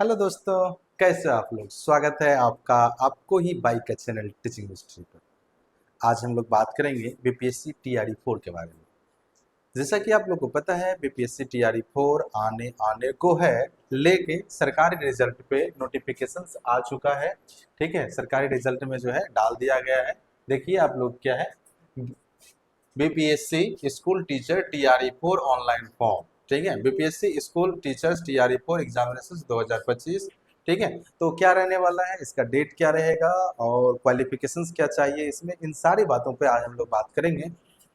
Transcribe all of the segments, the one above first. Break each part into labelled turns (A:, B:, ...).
A: Hello दोस्तों, कैसे हो आप लोग। स्वागत है आपका आपको ही बाइक का चैनल टीचिंग हिस्ट्री पर। आज हम लोग बात करेंगे बीपीएससी टीआरई 4 के बारे में। जैसा कि आप लोग को पता है, बीपीएससी टीआरई 4 आने आने को है, लेकिन सरकारी रिजल्ट पे नोटिफिकेशंस आ चुका है। ठीक है, सरकारी रिजल्ट में जो है डाल दिया गया है। देखिए आप लोग क्या है, BPSC school teacher TRE 4 online form. ठीक है, BPSC school teachers TRE 4 examination 2025। ठीक है, तो क्या रहने वाला है, इसका डेट क्या रहेगा और क्वालिफिकेशंस क्या चाहिए, इसमें इन सारी बातों पे आज हम लोग बात करेंगे।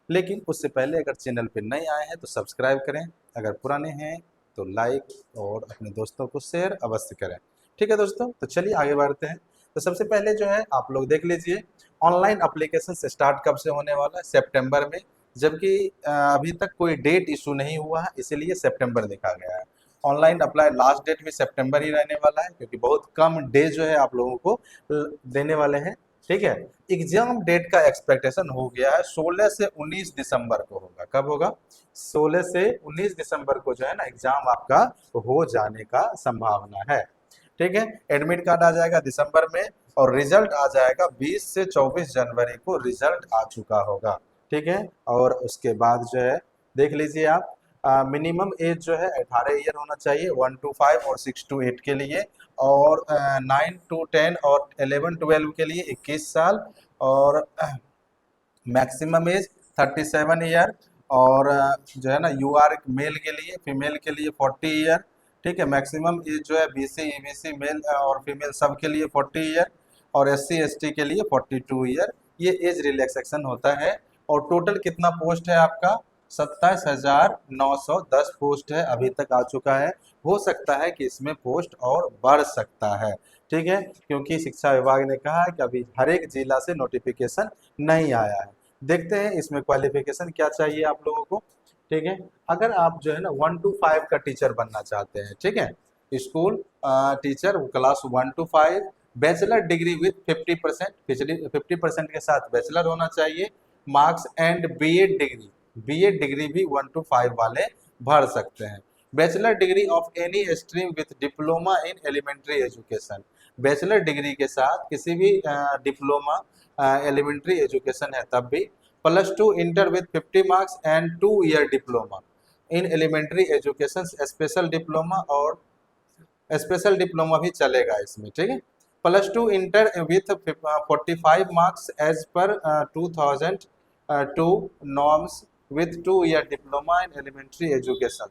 A: लेकिन उससे पहले अगर चैनल पे नए आए हैं तो सब्सक्राइब करें, अगर पुराने हैं तो लाइक और अपने दोस्तों को शेयर अवश्य करें। ठीक है दोस्तों, तो चलिए आगे बढ़ते हैं। तो सबसे पहले जो है आप लोग देख लीजिए, ऑनलाइन अप्लीकेशन से स्टार्ट कब से होने वाला है, सितंबर में। जबकि अभी तक कोई डेट इशू नहीं हुआ है, इसीलिए सितंबर लिखा गया है। ऑनलाइन अप्लाई लास्ट डेट भी सितंबर ही रहने वाला है, क्योंकि बहुत कम डे जो है आप लोगों को देने वाले हैं। ठीक है, एग्जाम डेट का एक्सपेक्टेशन हो गया है 16 से 19 दिसंबर को होगा। कब होगा? 16 से 19 दिसंबर को जो है ना एग्जाम आपका हो जाने का संभावना है। ठीक है, एडमिट कार्ड आ जाएगा दिसंबर में और रिजल्ट आ जाएगा 20 से 24 जनवरी को रिजल्ट आ चुका होगा। ठीक है, और उसके बाद जो है देख लीजिए आप, मिनिमम एज जो है 18 ईयर होना चाहिए 1 to 5 और 6 to 8 के लिए, और 9 to 10 और 11 12 के लिए 21 साल, और मैक्सिमम एज 37 ईयर, और जो है ना यूआर मेल के लिए, फीमेल के लिए 40 ईयर। ठीक है, मैक्सिमम एज जो है बीसी ईबीसी मेल और फीमेल सब के लिए 40 ईयर, और एससी एसटी के लिए 42 ईयर। ये एज रिलैक्सेशन होता है। और टोटल कितना पोस्ट है आपका? 27,910 पोस्ट है, अभी तक आ चुका है। हो सकता है कि इसमें पोस्ट और बढ़ सकता है। ठीक है, क्योंकि शिक्षा विभाग ने कहा है कि अभी हर एक जिला से नोटिफिकेशन नहीं आया है। देखते हैं इसमें क्वालिफिकेशन क्या चाहिए आप लोगों को। ठीक है, अगर आप जो है ना 1 to 5 का टीचर बनना चाहते हैं, ठीक है, school teacher class 1 to 5, bachelor degree with 50%, 50% के साथ बैचलर होना चाहिए marks, and B Ed degree, B Ed degree भी 1 to 5 वाले भर सकते हैं। Bachelor degree of any stream with diploma in elementary education, bachelor degree के साथ किसी भी डिप्लोमा एलिमेंट्री एजुकेशन है तब भी, +2 inter with 50 marks and 2 year diploma in elementary education, special diploma, और स्पेशल डिप्लोमा भी चलेगा इसमें। ठीक है, +2 inter with 45 marks as per 2002 norms with 2 year diploma in elementary education,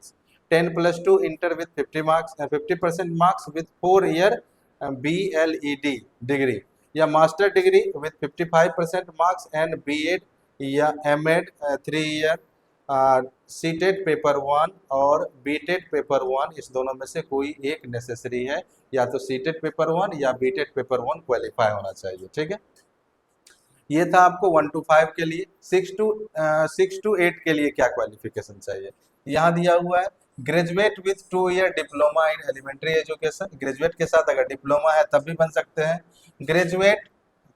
A: 10+2 inter with 50 marks 50% marks with 4 year BLED degree, या master degree with 55% marks and BEd या MEd 3 year, CTET paper 1 और बीटेट paper 1, इस दोनों में से कोई एक necessary है। या तो सीटेट पेपर 1 या बीटेट पेपर 1 क्वालिफाई होना चाहिए। ठीक है, ये था आपको 1 to 5 के लिए। 6 to 8 के लिए क्या क्वालिफिकेशन चाहिए, यहाँ दिया हुआ है। Graduate with 2 year diploma in elementary education, graduate के साथ अगर डिप्लोमा है तब भी बन सकते हैं। Graduate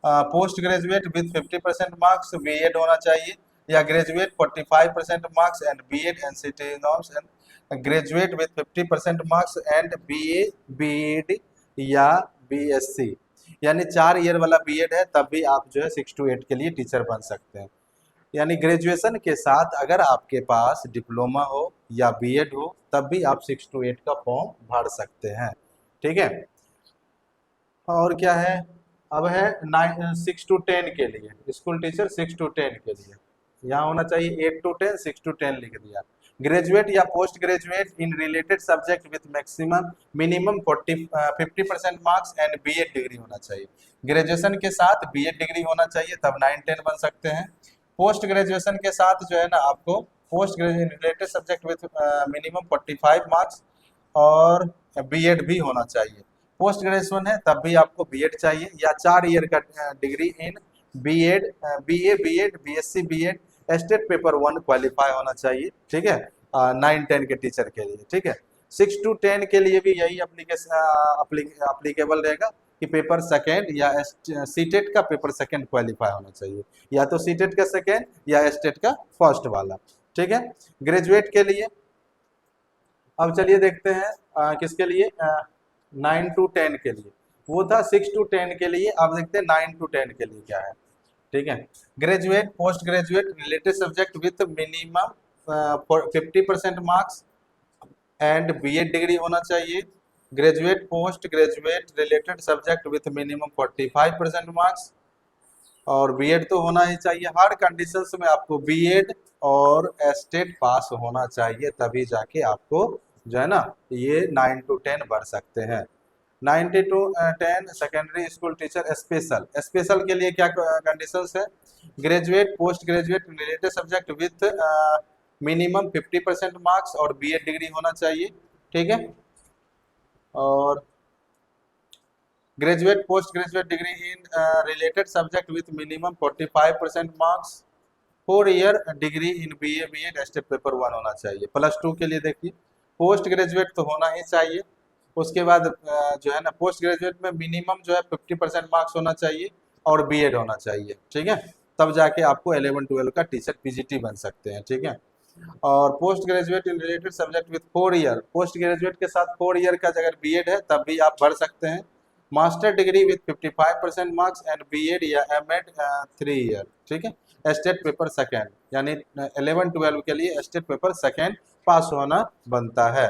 A: post graduate with 50% marks B Ed होना चाहिए, या graduate 45% marks and B Ed NCT norms, and graduate with 50% marks and BA B Ed या बीएससी, यानी 4 ईयर वाला बीएड है तब भी आप जो है 6 to 8 के लिए टीचर बन सकते हैं। यानी ग्रेजुएशन के साथ अगर आपके पास डिप्लोमा हो या बीएड हो तब भी आप 6 to 8 का फॉर्म भर सकते हैं। ठीक है, और क्या है, अब है 6 to 10 के लिए, स्कूल टीचर 6 to 10 के लिए यहाँ होना चाहिए 8 to 10, 6 to 10 लिख दिया। ग्रेजुएट या post graduate in related subject with maximum minimum 50% marks and B Ed degree होना चाहिए, ग्रेजुएशन के साथ बीएड डिग्री होना चाहिए तब 9-10 बन सकते हैं। पोस्ट ग्रेजुएशन के साथ जो है ना आपको post graduation related subject with minimum 45 marks और बीएड भी होना चाहिए। पोस्ट ग्रेजुएशन है तब भी आपको बीएड चाहिए, या 4 ईयर का degree in B Ed, BA B Ed BSc B Ed, state paper 1 qualify होना चाहिए। ठीक है, 9-10 के टीचर के लिए। ठीक है, 6 to 10 के लिए भी यही अप्लीकेबल रहेगा कि पेपर सेकेंड या सीटेट का पेपर सेकेंड क्वालिफाई होना चाहिए, या तो सीटेट का सेकेंड या स्टेट का फर्स्ट वाला। ठीक है, ग्रेजुएट के लिए अब चलिए देखते हैं किसके लिए, 9 to 10 के लिए, वो था 6 to 10 के लिए। अब देखते हैं 9 to 10 के लिए क्या है। ठीक है, graduate, post graduate related subject with minimum 50% marks and B Ed degree होना चाहिए। Graduate, post graduate related subject with minimum 45% marks और बीएड तो होना ही चाहिए। हर कंडीशंस में आपको बीएड और एस्टेट पास होना चाहिए, तभी जाके आपको जो है ना ये 9 to 10 बढ़ सकते हैं। 9 to 10 secondary school teacher special, special के लिए क्या कंडीशंस है? Graduate, post graduate related subject with minimum 50% marks और बीएड डिग्री होना चाहिए। ठीक है, और graduate, post graduate degree in related subject with minimum 45% marks, 4 year degree in BA B Ed state paper 1 होना चाहिए। +2 के लिए देखिए, पोस्ट ग्रेजुएट तो होना ही चाहिए। उसके बाद जो है ना पोस्ट ग्रेजुएट में मिनिमम जो है 50% मार्क्स होना चाहिए और बीएड होना चाहिए। ठीक है, तब जाके आपको 11-12 का टीचर पीजीटी बन सकते हैं। ठीक है, और post graduate in related subject with 4 year, post graduate के साथ 4 ईयर का अगर बीएड है तब भी आप बढ़ सकते हैं। Master degree with 55% marks and BEd या एमएड 3 ईयर। ठीक है, स्टेट पेपर सेकेंड, यानी 11-12 के लिए स्टेट पेपर सेकेंड पास होना बनता है।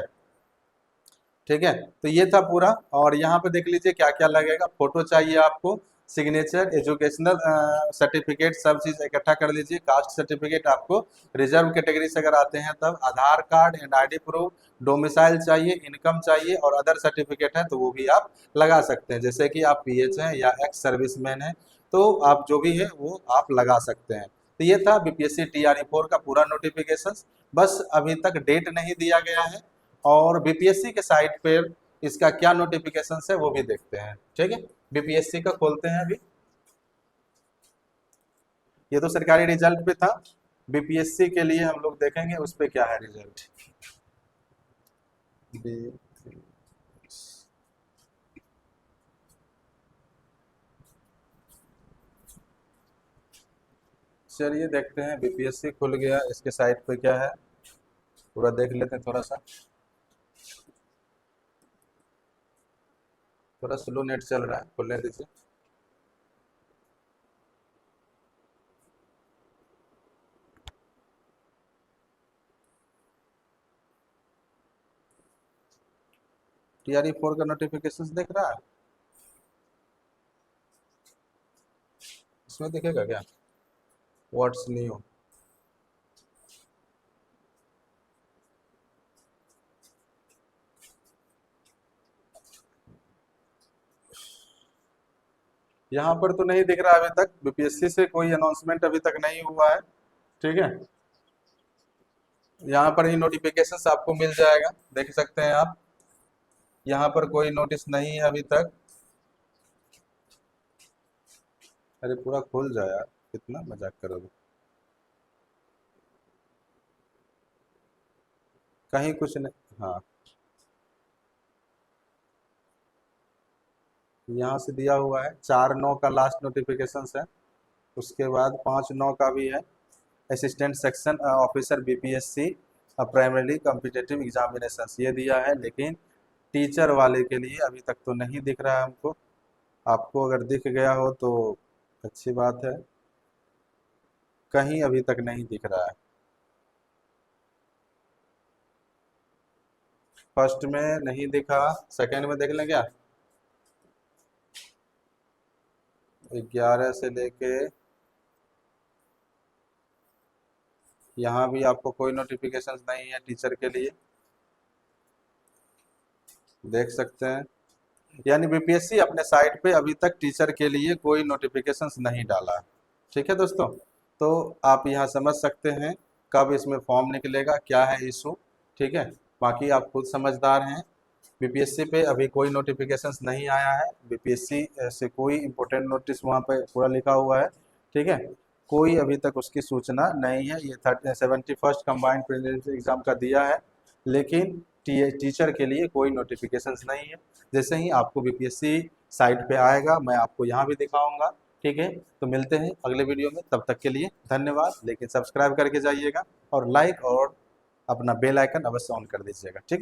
A: ठीक है, तो ये था पूरा। और यहाँ पे देख लीजिए क्या क्या लगेगा। फोटो चाहिए आपको, सिग्नेचर, एजुकेशनल सर्टिफिकेट, सब चीज़ इकट्ठा कर लीजिए। कास्ट सर्टिफिकेट आपको रिजर्व कैटेगरी से अगर आते हैं तब, Aadhaar card and ID proof, domicile चाहिए, इनकम चाहिए और अदर सर्टिफिकेट है तो वो भी आप लगा सकते हैं। जैसे कि आप पीएच हैं या एक्स सर्विसमैन हैं तो आप जो भी है वो आप लगा सकते हैं। तो ये था बीपीएससी टीआरई 4 का पूरा नोटिफिकेशन। बस अभी तक डेट नहीं दिया गया है और बीपीएससी के साइट पर इसका क्या नोटिफिकेशन है वो भी देखते हैं। ठीक है, बीपीएससी का खोलते हैं अभी। ये तो सरकारी रिजल्ट पे था, बीपीएससी के लिए हम लोग देखेंगे उस पे क्या है रिजल्ट। चलिए देखते हैं, बीपीएससी खुल गया, इसके साइट पे क्या है पूरा देख लेते हैं। थोड़ा स्लो नेट चल रहा है, खुलने दीजिए। टीआरई 4 का नोटिफिकेशन देख रहा है, इसमें दिखेगा क्या व्हाट्स न्यू? यहाँ पर तो नहीं दिख रहा अभी तक, बीपीएससी से कोई अनाउंसमेंट अभी तक नहीं हुआ है। ठीक है, यहाँ पर ही नोटिफिकेशन आपको मिल जाएगा, देख सकते हैं आप। यहाँ पर कोई नोटिस नहीं है अभी तक। अरे पूरा खुल जाए यार, कितना मजाक करोगे। कहीं कुछ नहीं, हाँ यहाँ से दिया हुआ है 4/9 का लास्ट नोटिफिकेशन है। उसके बाद 5/9 का भी है, assistant section officer BPSC primary competitive examination ये दिया है। लेकिन टीचर वाले के लिए अभी तक तो नहीं दिख रहा है हमको। आपको अगर दिख गया हो तो अच्छी बात है, कहीं अभी तक नहीं दिख रहा है। फर्स्ट में नहीं दिखा, सेकंड में देख लें क्या? 11 से लेके यहाँ भी आपको कोई नोटिफिकेशन नहीं है टीचर के लिए, देख सकते हैं। यानी बीपीएससी अपने साइट पे अभी तक टीचर के लिए कोई नोटिफिकेशन नहीं डाला। ठीक है दोस्तों, तो आप यहाँ समझ सकते हैं कब इसमें फॉर्म निकलेगा, क्या है इशू। ठीक है, बाकी आप खुद समझदार हैं। बीपीएससी पे अभी कोई नोटिफिकेशंस नहीं आया है, बीपीएससी से कोई इम्पोर्टेंट नोटिस वहाँ पे पूरा लिखा हुआ है। ठीक है, कोई अभी तक उसकी सूचना नहीं है। ये 71st कंबाइंड प्रीलिम्स एग्जाम का दिया है, लेकिन टीचर के लिए कोई नोटिफिकेशंस नहीं है। जैसे ही आपको बीपीएससी साइट पे आएगा मैं आपको यहाँ भी दिखाऊंगा। ठीक है, तो मिलते हैं अगले वीडियो में, तब तक के लिए धन्यवाद। लेकिन सब्सक्राइब करके जाइएगा और लाइक और अपना बेल आइकन अवश्य ऑन कर दीजिएगा। ठीक है।